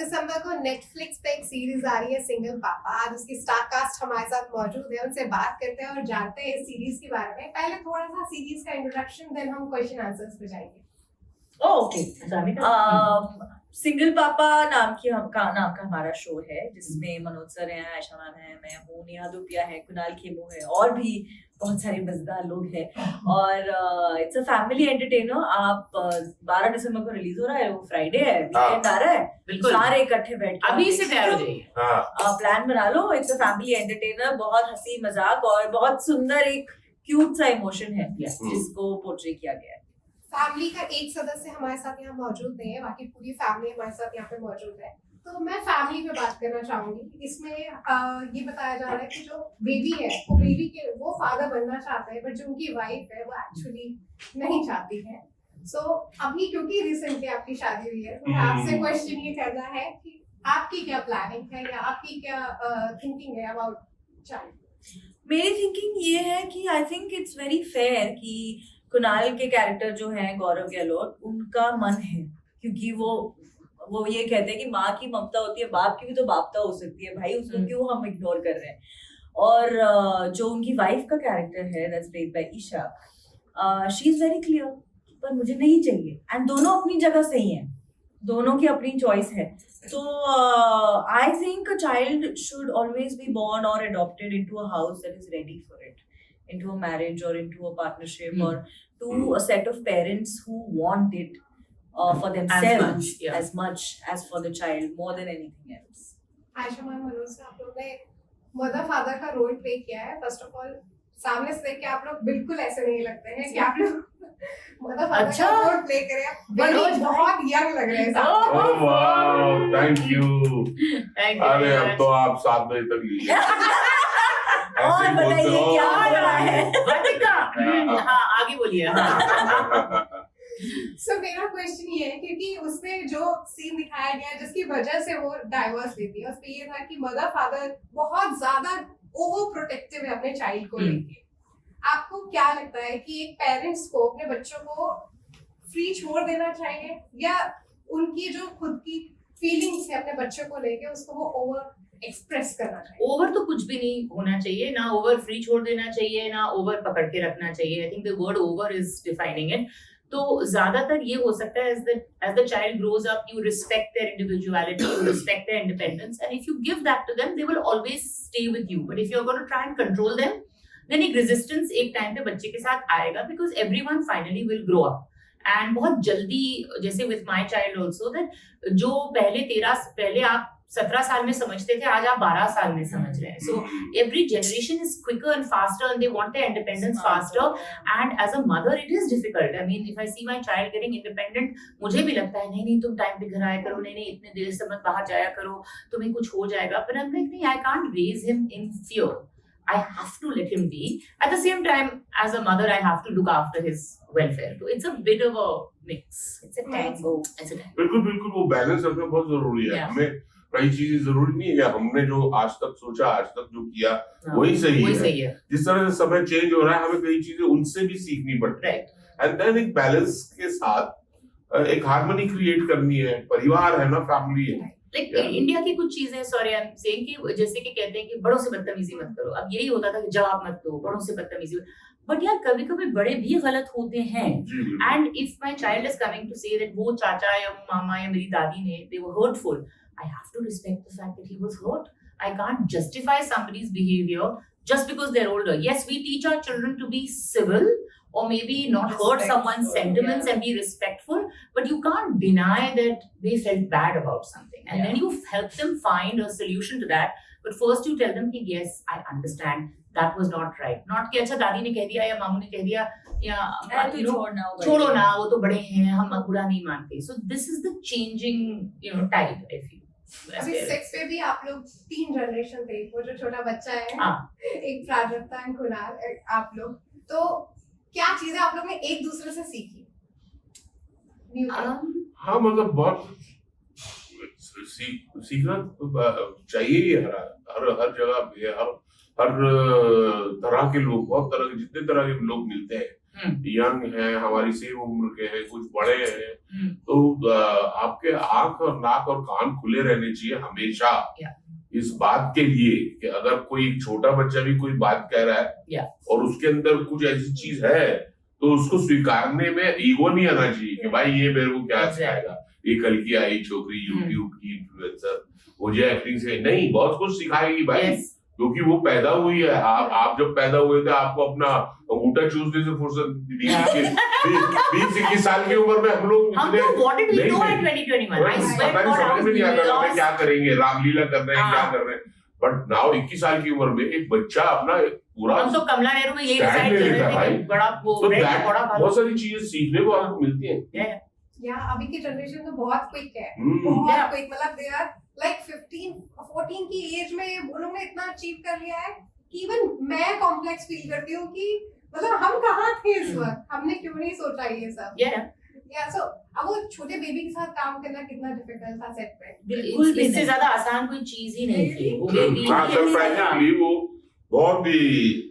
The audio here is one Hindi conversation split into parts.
दिसंबर को नेटफ्लिक्स पे एक सीरीज आ रही है सिंगल पापा। आज उसकी स्टार कास्ट हमारे साथ मौजूद है, उनसे बात करते हैं और जानते हैं इस सीरीज के बारे में। पहले थोड़ा सा सीरीज का इंट्रोडक्शन, देन हम क्वेश्चन आंसर्स पे जाएंगे। ओके, सिंगल पापा नाम का हमारा शो है जिसमें मनोज सर हैं, आयशा मैम है, मैं हूँ, नेहा धूपिया है, कुणाल खेमू है और भी बहुत सारे मजेदार लोग हैं। और इट्स अ फैमिली एंटरटेनर। आप 12 दिसंबर को रिलीज हो रहा है, वो फ्राइडे है, वीकेंड आ रहा है, बिल्कुल सारे इकट्ठे बैठ के अभी से तैयार हो जाइए, प्लान बना लो। इट्स अ फैमिली एंटरटेनर, बहुत हंसी मजाक और बहुत सुंदर एक क्यूट सा इमोशन है जिसको पोर्ट्रे किया गया है। फैमिली का एक सदस्य हमारे साथ यहाँ मौजूद नहीं है, बाकी पूरी फैमिली हमारे साथ यहाँ पे मौजूद है। तो मैं फैमिली पे बात करना चाहूंगी। इसमें ये बताया जा रहा है कि जो बेबी है वो बेबी के वो फादर बनना चाहता है, बट जो उनकी वाइफ है वो एक्चुअली नहीं चाहती है। सो अभी क्योंकि रिसेंटली आपकी शादी हुई है, तो मैं आपसे क्वेश्चन ये करना है कि आपकी क्या प्लानिंग है या आपकी क्या थिंकिंग है अबाउट चाइल्ड? मेरी थिंकिंग ये है कि I think it's very fair कि कुणाल के कैरेक्टर जो है गौरव गहलोत, उनका मन है, क्योंकि वो ये कहते हैं कि माँ की ममता होती है, बाप की भी तो बापता हो सकती है भाई, उसको क्यों हम इग्नोर कर रहे हैं। और जो उनकी वाइफ का कैरेक्टर है that's played by Isha, she is very clear, पर मुझे नहीं चाहिए। एंड दोनों अपनी जगह सही हैं, दोनों की अपनी चॉइस है। तो I think a child should always be born or adopted into a house that is ready for it, into a marriage or into a partnership or to a set of parents who want it for themselves as much as for the child, more than anything else. Ayesha ma'am, Manoj, आप लोग ने मदर फादर का रोल प्ले किया है। फर्स्ट ऑफ ऑल सामने से देख के आप लोग बिल्कुल ऐसे नहीं लगते हैं कि आप लोग मदर फादर का रोल प्ले करे। मनोज बहुत यंग लग रहे हैं। Oh wow, thank you. अरे अब तो आप 7 बजे तक लीजिए। और बताइए क्या हो रहा है? हाँ आगे बोलिए। सो मेरा क्वेश्चन ये है, क्योंकि उसमें जो सीन दिखाया गया जिसकी वजह से वो डाइवोर्स लेती है, उसमें ये था कि मदर फादर बहुत ज्यादा ओवर प्रोटेक्टिव है अपने चाइल्ड को लेके। आपको क्या लगता है कि एक पेरेंट्स को अपने बच्चों को फ्री छोड़ देना चाहिए, या उनकी जो खुद की फीलिंग्स है अपने बच्चों को लेके उसको वो ओवर एक्सप्रेस करना चाहिए? ओवर तो कुछ भी नहीं होना चाहिए, ना ओवर फ्री छोड़ देना चाहिए, ना ओवर पकड़ के रखना चाहिए। I think the word over is defining it. तो ज्यादातर ये हो सकता है as the child grows up, you respect their individuality, you respect their independence, and if you give that to them, they will always stay with you. But if you're going to try and control them, then एक resistance एक time पे बच्चे के साथ आएगा, because everyone finally will grow up. And बहुत जल्दी, जैसे with my child also, that जो पहले आप 17 साल में समझते थे, आज आप 12 साल में समझ रहे हैं। So every generation is quicker and faster, and they want their independence faster. And as a mother, it is difficult. I mean, if I see my child getting independent, मुझे भी लगता है नहीं तुम टाइम पे घर आया करो, नहीं इतने देर से मत बाहर जाया करो, तुम्हें कुछ हो जाएगा। But I'm like, नहीं, I can't raise him in fear. I have to let him be. At the same time, as a mother, I have to look after his welfare. So it's a bit of a mix. It's a tango. बिल्कुल वो बैलेंस रखना बहुत जरूरी है। हमें कई चीजें जरूरी नहीं है कि हमने जो आज तक सोचा, आज तक जो किया वही सही है। जिस तरह से समय चेंज हो रहा है, हमें कई चीजें उनसे भी सीखनी पड़ती है। एंड देन एक बैलेंस के साथ एक हार्मनी क्रिएट करनी है। परिवार है ना, फैमिली है। लाइक इंडिया की कुछ चीजें, सॉरी आई एम सेइंग, कि जैसे कि कहते हैं कि बड़ों से बदतमीजी मत करो। अब यही होता था कि जवाब मत दो, बड़ों से बदतमीजी। बट यार कभी कभी बड़े भी गलत होते हैं। And if my child is coming to say that वो चाचा या मामा या मेरी दादी ने they were hurtful, I have to respect the fact that he was hurt. I can't justify somebody's behavior just because they're older. Yes, we teach our children to be civil or maybe not hurt someone's sentiments and be respectful, but you can't deny that they felt bad about something. And then you help them find a solution to that. But first you tell them कि yes, I understand that was not right. Not कि अच्छा दादी ने कह दिया या मामू ने कह दिया या छोड़ो ना, वो तो बड़े हैं, हम बुरा नहीं मानते. So this is the changing, type, I feel. अभी 6 पे भी आप लोग 3 जनरेशन थे, वो जो छोटा बच्चा है, एक प्राजक्ता एंड कुणाल, आप लोग, तो क्या चीजें आप लोग ने एक दूसरे से सीखी? हाँ मतलब बहुत सीखना चाहिए ही। हर जगह पे हर तरह के लोग, बहुत तरह के, जितने तरह के लोग मिलते हैं यंग हैं, हमारी सेम उम्र के हैं, कुछ बड़े हैं, तो आपके आंख और नाक और कान खुले रहने चाहिए हमेशा इस बात के लिए कि अगर कोई छोटा बच्चा भी कोई बात कह रहा है और उसके अंदर कुछ ऐसी चीज है तो उसको स्वीकारने में ईगो नहीं आना चाहिए कि भाई ये मेरे को क्या सिखाएगा, ये कल की आई छोकरी यूट्यूब की इन्फ्लुएंसर मुझे एक्टिंग से नहीं, बहुत कुछ सिखाएगी भाई, क्योंकि वो पैदा हुई है। आप जब पैदा हुए थे आपको अपना अंगूठा चूसने से फुर्सत 20-21 साल की उम्र में हम लोग क्या करेंगे, रामलीला कर रहे हैं, क्या कर रहे हैं, बट नाउ 21 साल की उम्र में एक बच्चा अपना पूरा हम तो कमला नेहरू में यही डिसाइड कर रहे थे बड़ा बहुत सारी चीजें सीखने को आपको मिलती हैं। या अभी की जनरेशन तो बहुत क्विक है, बहुत क्विक, मतलब दे आर लाइक 15-14 की एज में उन्होंने इतना अचीव कर लिया है कि इवन मैं कॉम्प्लेक्स फील करती हूँ कि मतलब हम कहाँ थे इस वक्त, हमने क्यों नहीं सोचा ये सब। या सो अब वो छोटे बेबी के साथ काम करना कितना डिफिकल्ट था सेट पे। बिल्कुल इससे ज्यादा आसान कोई चीज ही नहीं थी। वो बेबी वो बहुत ही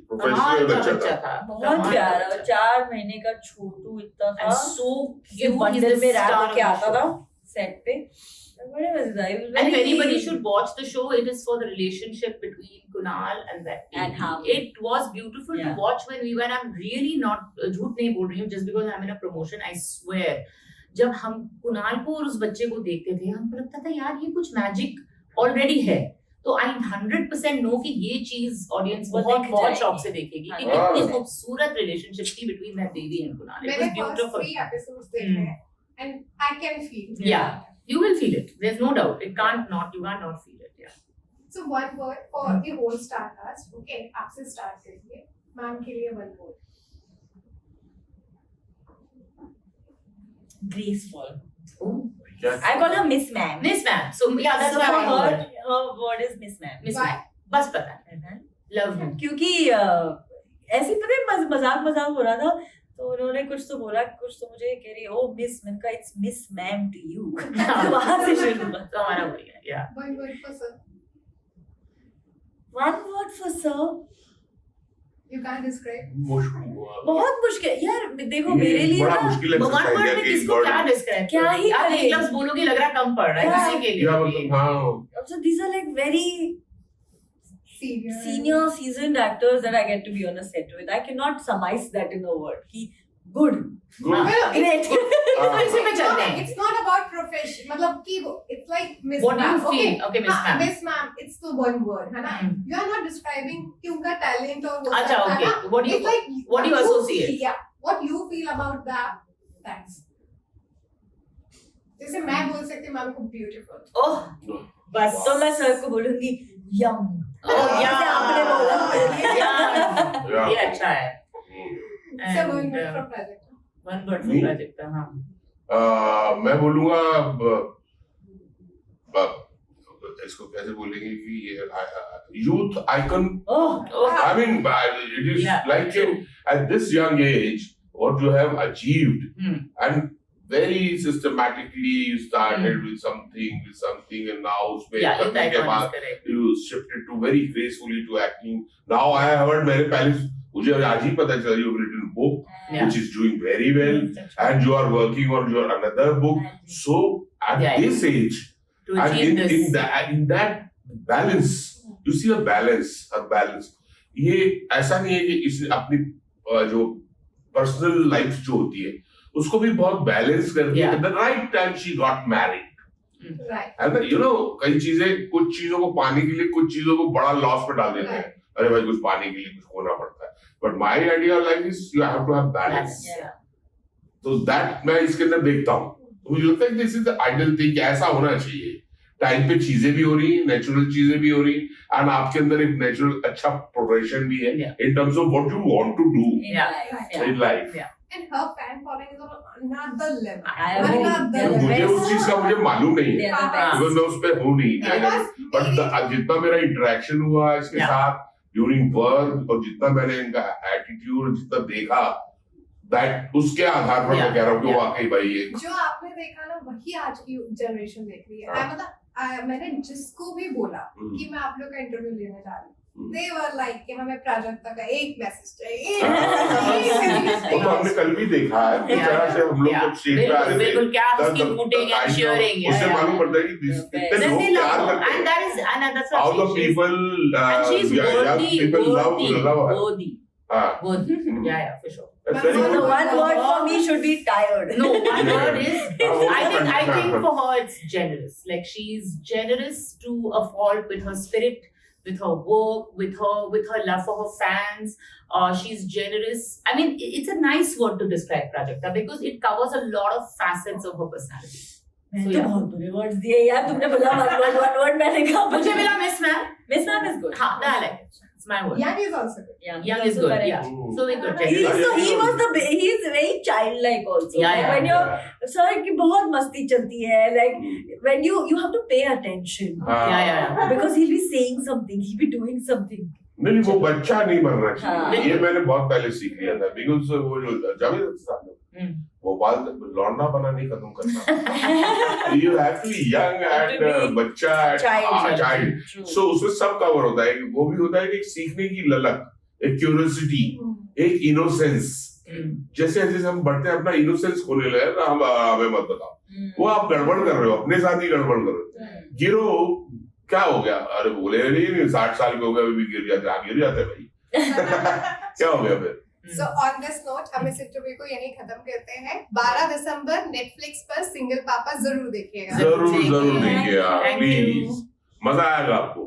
प्रोफेशनल बच्चा था, बहुत प्यारा, 4 महीने का छोटू इतना था, सो क्यूट, बंडल में रैप करके आता था सेट पे, बड़े मजेदार। And if anybody should watch the show, it is for the relationship between Kunal and that baby. And how it was beautiful to watch when we were. I'm really not झूठ नहीं बोल रही हूँ just because I'm in a promotion. I swear, जब हम कुणाल को और उस बच्चे को देखते थे, हमको लगता था यार ये कुछ मैजिक ऑलरेडी है। तो I 100% know कि ये चीज ऑडियंस बहुत शौक से देखेगी कि कितनी खूबसूरत रिलेशनशिप थी between that baby and Kunal. It was beautiful. मैंने 3 episodes देखे हैं and I can feel. Yeah. You will feel it. There's no doubt. You can't not feel it. Yeah. So one word for the whole star cast. Okay, आपसे start करिए. मैम के लिए one word. Graceful. Oh. I call her Miss Ma'am. Miss Ma'am. So yeah, that's why I heard. Her word is Miss Ma'am. Miss Ma'am. बस पता है. Love him. क्योंकि ऐसे पता है मजाक हो रहा था तो उन्होंने कुछ तो बोला, कुछ तो मुझे कह रही ओ मिस, मैंने कहा it's miss ma'am to you. वहां से शुरू हुआ तो हमारा वही है। या one word for sir. One word for sir. You can't describe. बहुत मुश्किल यार, देखो मेरे लिए ना one word में किसको क्या डिस्क्राइब, क्या ही आप एक लफ्ज बोलोगे लग रहा कम पड़ रहा है किसी के लिए। हाँ, so these are like very senior seasoned actors that I get to be on a set with. I cannot surmise that in a word कि good. Great. इसी में चलते हैं। It's not about profession, मतलब कि it's like Miss What do you feel? Okay, Miss Ma'am. Miss Ma'am, it's the one word, है ना? You are not describing कि उनका talent और वो अच्छा, okay. What do you associate? Yeah, what you feel about that? That's. जैसे मैं बोल सकती हूँ मैम को beautiful. ओह, बस तो मैं सर को बोलूँगी yum. आपने बोला ये अच्छा है। So one word for project. One word for project, हाँ। मैं बोलूँगा इसको कैसे बोलेंगे कि ये youth icon. I mean, it is like at this young age, what you have achieved and very systematically you started with something and now उसमें के बाद you shifted to very gracefully to acting. Now I have heard मेरे पहले मुझे आज ही पता चला you've written a book which is doing very well and you are working on your another book. So at this age and in that balance, you see a balance. ये ऐसा नहीं है कि इस अपनी जो पर्सनल लाइफ जो होती है उसको भी बहुत बैलेंस करके at the right time she got married. Right. And you know कई चीजें, कुछ चीजों को पाने के लिए कुछ चीजों को बड़ा लॉस पे डाल देते हैं। अरे भाई कुछ पाने के लिए कुछ खोना पड़ता है। But my idea of life is you have to have balance. तो that मैं इसके अंदर देखता हूँ। तो मुझे लगता है कि this is the ideal thing, ऐसा होना चाहिए। टाइम पे चीजें भी हो रही, नेचुरल चीजें भी हो रही, एंड आपके अंदर एक नेचुरल अच्छा प्रोग्रेशन भी है in terms of what you want to do in life. And her fan following is on another level. मुझे उस चीज का मुझे मालूम नहीं है, because मैं उस पे हूँ नहीं, बट जितना मेरा इंटरेक्शन हुआ इसके साथ ड्यूरिंग वर्क और जितना मैंने इनका एटीट्यूड जितना देखा, दैट उसके आधार पर मैं कह रहा हूँ कि वाकई भाई ये जो आपने देखा ना वही आज की जनरेशन देख रही है। मतलब मैंने जिसको भी बोला कि मैं आप लोग का इंटरव्यू लेने जा रही हूँ, they were like कि हमें प्राजक्ता का एक मैसेज चाहिए वो तो हमने कल भी देखा है किस तरह से हम लोग जब स्टेज पे आ रहे थे बिल्कुल क्या तब- उसकी तब- booting and I know, cheering, उससे yeah, मालूम yeah. पड़ता है कि कितने Then लोग they love प्यार her. करते And हैं that is, and that's what how the she's- people and she's young people love her worthy. हाँ Worthy. Yeah, for sure. that's very But The good. one word for me should be tired. No, one word is. Oh, I think for her it's generous. Like she's generous to a fault with her spirit, with her work, with her love for her fans. She's generous. I mean, it's a nice word to describe Prajakta because it covers a lot of facets of her personality. मैंने So, तो yeah. बहुत बुरे वर्ड्स दिए यार, तुमने बोला one word मैंने कहा मुझे मिला Miss Ma'am. Miss Ma'am is good. हाँ, I like it. It's my word. Young is also good. Young is good. Yeah. So we good. He Generous. was he's very childlike also. Yeah, Like yeah. when you're sir की बहुत मस्ती चलती है, like when you have to pay attention Yeah. because he'll be saying something, he'll be doing something. नहीं वो बच्चा नहीं बनना चाहिए हाँ। ये मैंने बहुत पहले सीख लिया था बिकॉज वो जो जावेद अख्तर साहब भोपाल लौंडा बना नहीं खत्म करना you have to be young and बच्चा चाइल्ड True. सो उसमें सब कवर होता है वो भी होता है कि एक सीखने की ललक एक क्यूरियोसिटी एक इनोसेंस जैसे जैसे हम बढ़ते हैं अपना इनोसेंस खोने लगे ना हम हमें मत बताओ वो आप गड़बड़ कर रहे हो अपने साथ ही गड़बड़ कर रहे हो गिरो क्या हो गया अरे बोले नहीं 60 साल के हो गए अभी भी गिर जाते गिर जाते भाई क्या हो गया फिर So on this note हम इस इंटरव्यू को यहीं खत्म करते हैं 12 दिसंबर नेटफ्लिक्स पर सिंगल पापा जरूर देखिएगा जरूर Thank you. देखिएगा Thank you. प्लीज मजा आएगा आपको